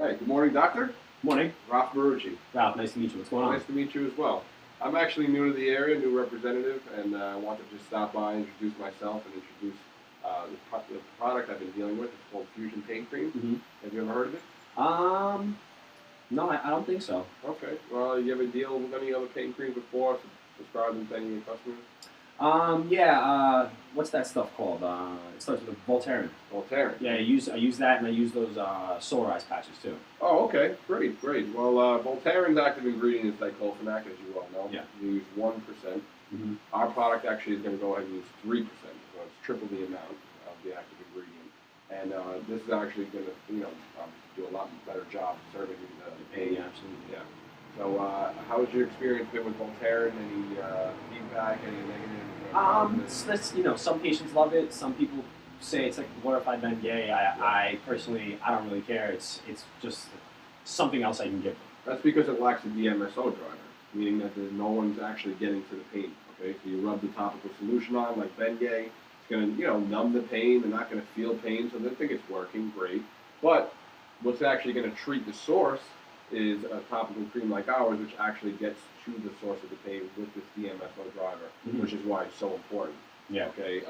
Hey, good morning, doctor. Morning. Ralph Marucci. Ralph, nice to meet you. What's going on? Nice to meet you as well. I'm actually new to the area, new representative, and I wanted to just stop by, introduce myself, and introduce the product I've been dealing with. It's called Fusion Pain Cream. Have you ever heard of it? No, I don't think so. Okay. Well, you ever deal with any other pain creams before, subscribe them to any of your customers? What's that stuff called? It starts with a Voltaren. Voltaren. Yeah, I use that, and I use those sore eyes patches too. Oh, okay. Great, great. Well, Voltaren's active ingredient is diclofenac, as you well know. Yeah. You use 1%. Our product actually is going to go ahead and use 3%, so it's triple the amount of the active ingredient. And this is actually going to, do a lot better job serving the pain. Yeah, absolutely. Yeah. So, how's your experience been with Voltaren? Any feedback? Any negative? Some patients love it. Some people say it's like glorified Bengay. I personally, I don't really care. It's just something else I can give them. That's because it lacks a DMSO driver, meaning that no one's actually getting to the pain. Okay, so you rub the topical solution on like Bengay. It's going to, numb the pain. They're not going to feel pain, so they think it's working great. But what's actually going to treat the source is a topical cream like ours, which actually gets to the source of the pain with this DMSO driver, which is why it's so important. Yeah. Okay.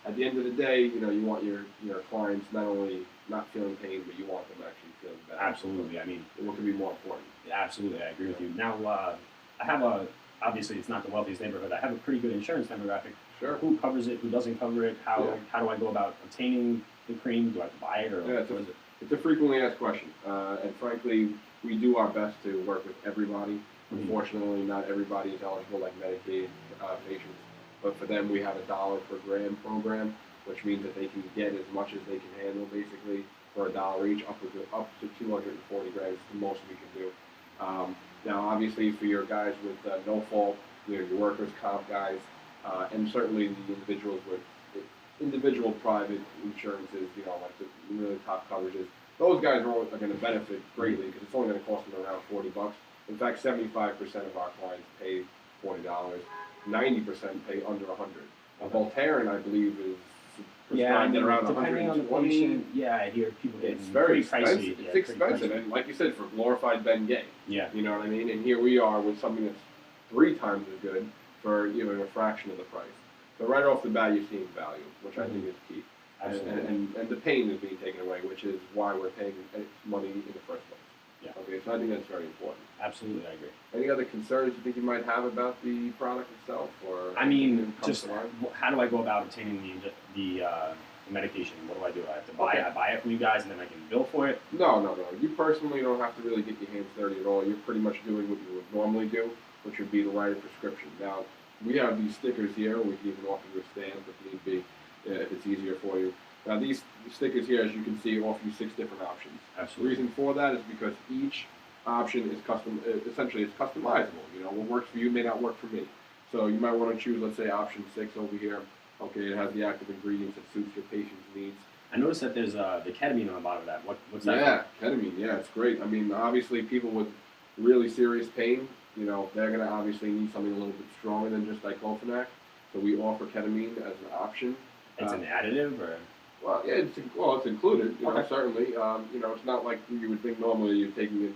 At the end of the day, you want your clients not only not feeling pain, but you want them actually feeling better. Absolutely. I mean, what could be more important? Absolutely, I agree with you. Now, I have obviously it's not the wealthiest neighborhood. I have a pretty good insurance demographic. Sure. Who covers it? Who doesn't cover it? How do I go about obtaining the cream? Do I have to buy it, or what is it? It's a frequently asked question, and frankly, we do our best to work with everybody. Unfortunately, not everybody is eligible, like Medicaid patients. But for them, we have a $1 per gram program, which means that they can get as much as they can handle, basically, for $1 each, up to 240 grams, the most we can do. Now, obviously, for your guys with no fault, your workers' comp guys, and certainly the individuals with individual private insurances, like the really top coverages, those guys are going to benefit greatly because it's only going to cost them around $40. In fact, 75% of our clients pay $40. 90% pay under $100. Voltaren, I believe, is prescribed at around depending on the patient. Yeah, I hear people getting it's very expensive. Pricey. It's expensive, and like you said, for glorified Bengay. Yeah. You know what I mean? And here we are with something that's 3 times as good for a fraction of the price. So right off the bat, you're seeing value, which I think is key. And the pain is being taken away, which is why we're paying money in the first place. Yeah. Okay, so I think that's very important. Absolutely, I agree. Any other concerns you think you might have about the product itself, or just how do I go about obtaining the medication? What do I do? I have to buy it. I buy it from you guys, and then I can bill for it. No. You personally don't have to really get your hands dirty at all. You're pretty much doing what you would normally do, which would be to write a prescription. Now, we have these stickers here. We can even offer you a stamp if need be, if it's easier for you. Now, these stickers here, as you can see, offer you 6 different options. Absolutely. The reason for that is because each option is essentially it's customizable. What works for you may not work for me. So you might want to choose, let's say, option 6 over here. Okay, it has the active ingredients that suits your patient's needs. I noticed that there's the ketamine on the bottom of that. What's that? Yeah, ketamine. Yeah, it's great. I mean, obviously, people with really serious pain, they're going to obviously need something a little bit stronger than just diclofenac. So we offer ketamine as an option. It's an additive, or? Well, yeah, it's included. Certainly. It's not like you would think normally you're taking it,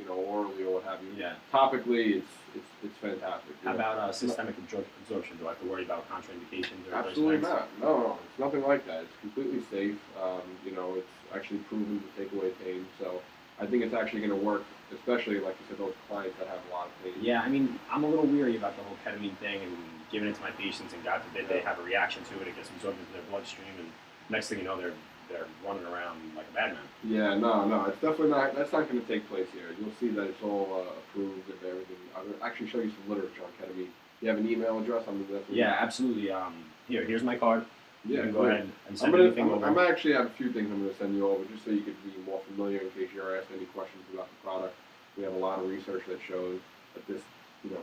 orally or what have you. Yeah. Topically, it's fantastic. How about systemic absorption? Do I have to worry about contraindications or? Absolutely not. No, it's nothing like that. It's completely safe. It's actually proven to take away pain. So I think it's actually going to work, especially like you said, those clients that have a lot of pain. Yeah, I mean, I'm a little weary about the whole ketamine thing and giving it to my patients, and God forbid they have a reaction to it. It gets absorbed into their bloodstream, and next thing you know, they're running around like a madman. Yeah, no, it's definitely not. That's not going to take place here. You'll see that it's all approved and everything. I'll actually show you some literature on ketamine. You have an email address? Yeah, absolutely. Here's my card. Yeah, you can go ahead and send anything over. I'm actually have a few things I'm going to send you over just so you could be more familiar in case you're asked any questions about the product. We have a lot of research that shows that this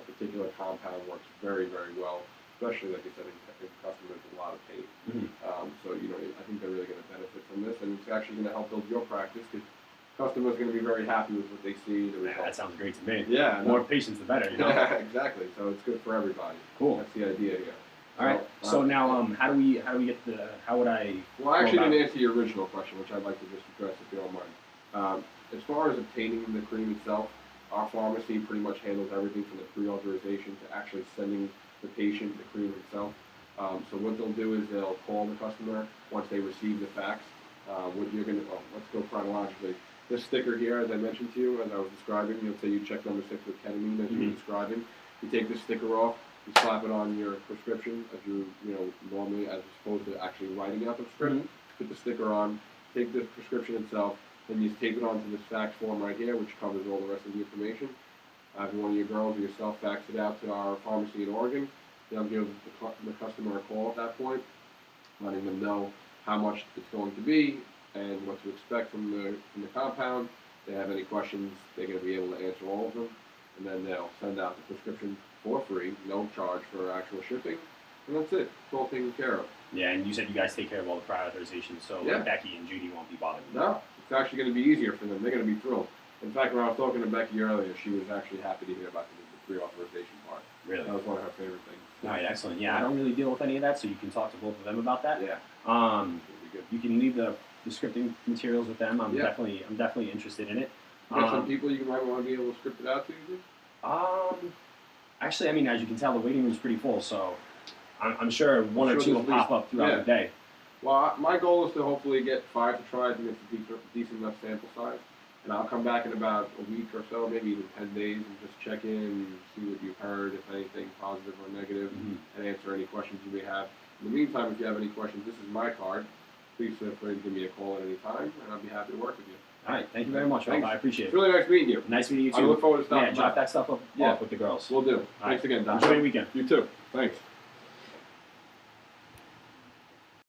particular compound works very, very well, especially, like I said, in customers with a lot of pain. So, I think they're really going to benefit from this, and it's actually going to help build your practice because customers are going to be very happy with what they see. That sounds great to me. Yeah. More patients, the better. Yeah, exactly. So it's good for everybody. Cool. That's the idea here. All right. So now, how would I? Well, I actually didn't answer your original question, which I'd like to just address if you don't mind. As far as obtaining the cream itself, our pharmacy pretty much handles everything from the pre-authorization to actually sending the patient the cream itself. So what they'll do is they'll call the customer once they receive the fax. What you're going to, let's go chronologically. This sticker here, as I mentioned to you, as I was describing, you'll say you check number 6 with ketamine as you were describing. You take this sticker off, you slap it on your prescription as you normally, as opposed to actually writing out the script. Put the sticker on, take the prescription itself, then you tape it onto this fax form right here, which covers all the rest of the information. If one of your girls or yourself fax it out to our pharmacy in Oregon, they'll give the customer a call at that point, letting them know how much it's going to be and what to expect from the compound. If they have any questions, they're going to be able to answer all of them, and then they'll send out the prescription for free, no charge for actual shipping, and that's it. It's all taken care of. Yeah, and you said you guys take care of all the prior authorizations, so Yeah. Becky and Judy won't be bothered. No, it's actually going to be easier for them. They're going to be thrilled. In fact, when I was talking to Becky earlier, she was actually happy to hear about the pre-authorization part. Really? That was one of her favorite things. All right, excellent. Yeah, I don't really deal with any of that, so you can talk to both of them about that. Yeah. Um, It'll be good. you can leave the scripting materials with them. I'm Yeah. definitely interested in it. You got some people you might want to be able to script it out to, you think? Actually, I mean, as you can tell, the waiting room's pretty full, so I'm sure one or two will there's at pop up throughout yeah. the day. Well, my goal is to hopefully get 5 to try. I think it's a decent enough sample size. And I'll come back in about a week or so, maybe even 10 days, and just check in and see what you've heard, if anything positive or negative, and answer any questions you may have. In the meantime, if you have any questions, this is my card. Please feel free to give me a call at any time, and I'll be happy to work with you. All right, thank you very much, Rob. Thanks. I appreciate It's it. really nice meeting you. Nice meeting you too. I look forward to stopping Yeah, drop by. that stuff off Yeah. with the girls. We'll do. All Thanks right. again, Don. Enjoy your weekend. You too. Thanks.